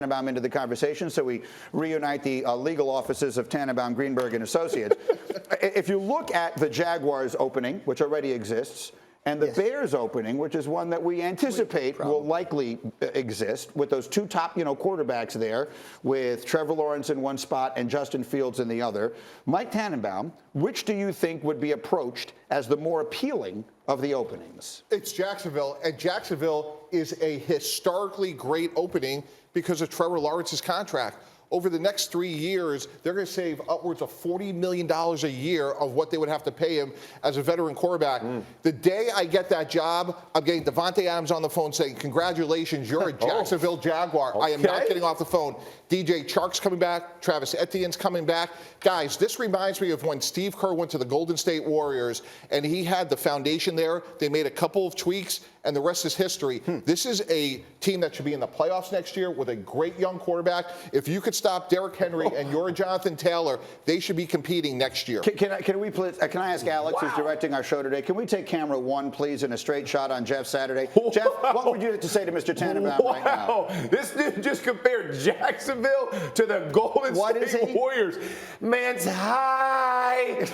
Tannenbaum into the conversation, so we reunite the legal offices of Tannenbaum, Greenberg, and Associates. If you look at the Jaguars opening, which already exists, and the Bears opening, which is one that we anticipate will likely exist, with those two top, quarterbacks there, with Trevor Lawrence in one spot and Justin Fields in the other. Mike Tannenbaum, which do you think would be approached as the more appealing of the openings? It's Jacksonville, and Jacksonville is a historically great opening because of Trevor Lawrence's contract. Over the next 3 years, they're going to save upwards of $40 million a year of what they would have to pay him as a veteran quarterback. The day I get that job, I'm getting Davante Adams on the phone saying, congratulations, you're a Jacksonville Jaguar. I am not getting off the phone. DJ Chark's coming back. Travis Etienne's coming back. Guys, this reminds me of when Steve Kerr went to the Golden State Warriors, and he had the foundation there. They made a couple of tweaks, and the rest is history. This is a team that should be in the playoffs next year with a great young quarterback. If you could stop Derrick Henry and you're Jonathan Taylor, they should be competing next year. Can I ask Alex, who's directing our show today, can we take camera one, please, in a straight shot on Jeff Saturday? Jeff, what would you like to say to Mr. Tannenbaum right now? This dude just compared Jacksonville to the Golden State Warriors. Man's high.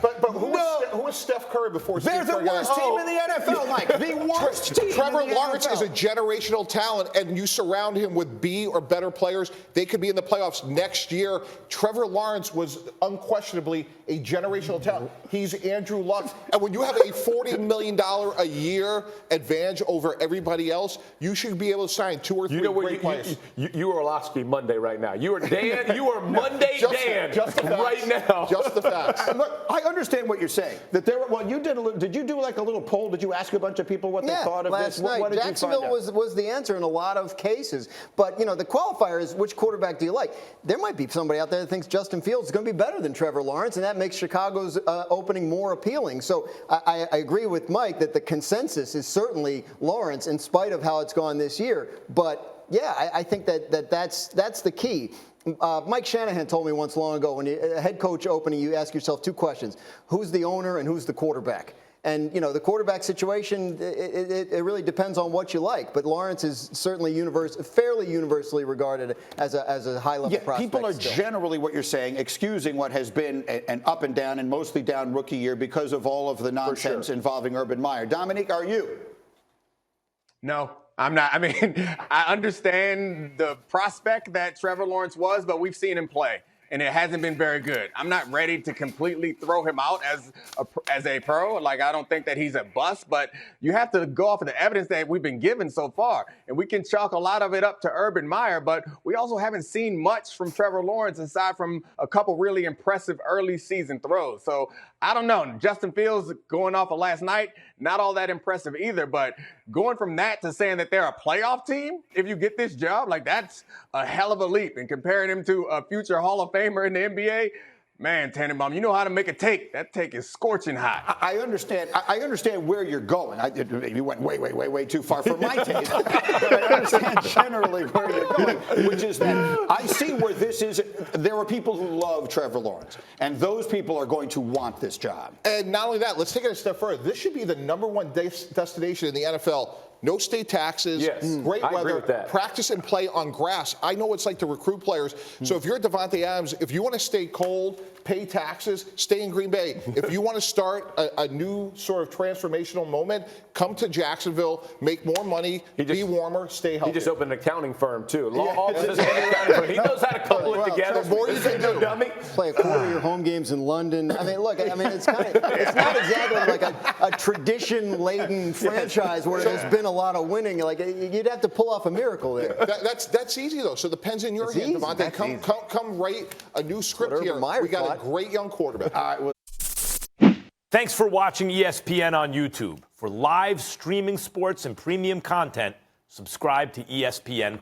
But who was Steph Curry before Steve Kerr? They're the worst team in the NFL, Mike. The worst team Trevor in the Lawrence NFL. is a generational talent, and you surround him with B or better players, they could be in the playoffs next year. Trevor Lawrence was unquestionably a generational talent. He's Andrew Luck. And when you have a $40 million a year advantage over everybody else, you should be able to sign 2 or 3 great players. You are Olofsky Monday right now. You are Dan. You are Monday Dan just the facts, right now. Just the facts. Look, I understand what you're saying. That there, well, you did. Did you do like a little poll? Did you ask a bunch of people what they thought of last this? night. What did Jacksonville you find out? was the answer in a lot of cases. But the qualifier is which quarterback do you like? There might be somebody out there that thinks Justin Fields is going to be better than Trevor Lawrence, and that makes Chicago's opening more appealing. So I agree with Mike that the consensus is certainly Lawrence, in spite of how it's gone this year. But yeah, I think that's the key. Mike Shanahan told me once long ago, when a head coach opening, you ask yourself 2 questions: who's the owner and who's the quarterback? And the quarterback situation, it really depends on what you like. But Lawrence is certainly fairly universally regarded as a high-level prospect. People are still. generally, what you're saying, excusing what has been an up and down and mostly down rookie year because of all of the nonsense involving Urban Meyer. Domonique, are you? No, I'm not. I mean, I understand the prospect that Trevor Lawrence was, but we've seen him play, and it hasn't been very good. I'm not ready to completely throw him out as a pro. Like, I don't think that he's a bust, but you have to go off of the evidence that we've been given so far. And we can chalk a lot of it up to Urban Meyer, but we also haven't seen much from Trevor Lawrence aside from a couple really impressive early season throws. So I don't know. Justin Fields, going off of last night, not all that impressive either, but going from that to saying that they're a playoff team, if you get this job, like, that's a hell of a leap. And comparing him to a future Hall of Famer in the NBA, man, Tannenbaum, you know how to make a take. That take is scorching hot. I understand. I understand where you're going. You went way too far for my taste. But I understand generally where you're going, which is that I see where this is. There are people who love Trevor Lawrence, and those people are going to want this job. And not only that, let's take it a step further. This should be the #1 destination in the NFL. No state taxes, great weather, practice and play on grass. I know what it's like to recruit players. So if you're Davante Adams, if you want to stay cold, pay taxes, stay in Green Bay. If you want to start a new sort of transformational moment, come to Jacksonville, make more money, be warmer, stay healthy. He just opened an accounting firm, too. Law offices and accounting firm. He knows how to couple it together. The more you can do. Dummy. Play a quarter of your home games in London. I mean, look, it's not exactly like a tradition-laden franchise where there's been a lot of winning. Like, you'd have to pull off a miracle there. That's easy, though. So the pen's in your hand, Davante. Come write a new script here. We got a great young quarterback. All right. Well, thanks for watching ESPN on YouTube. For live streaming sports and premium content, subscribe to ESPN+.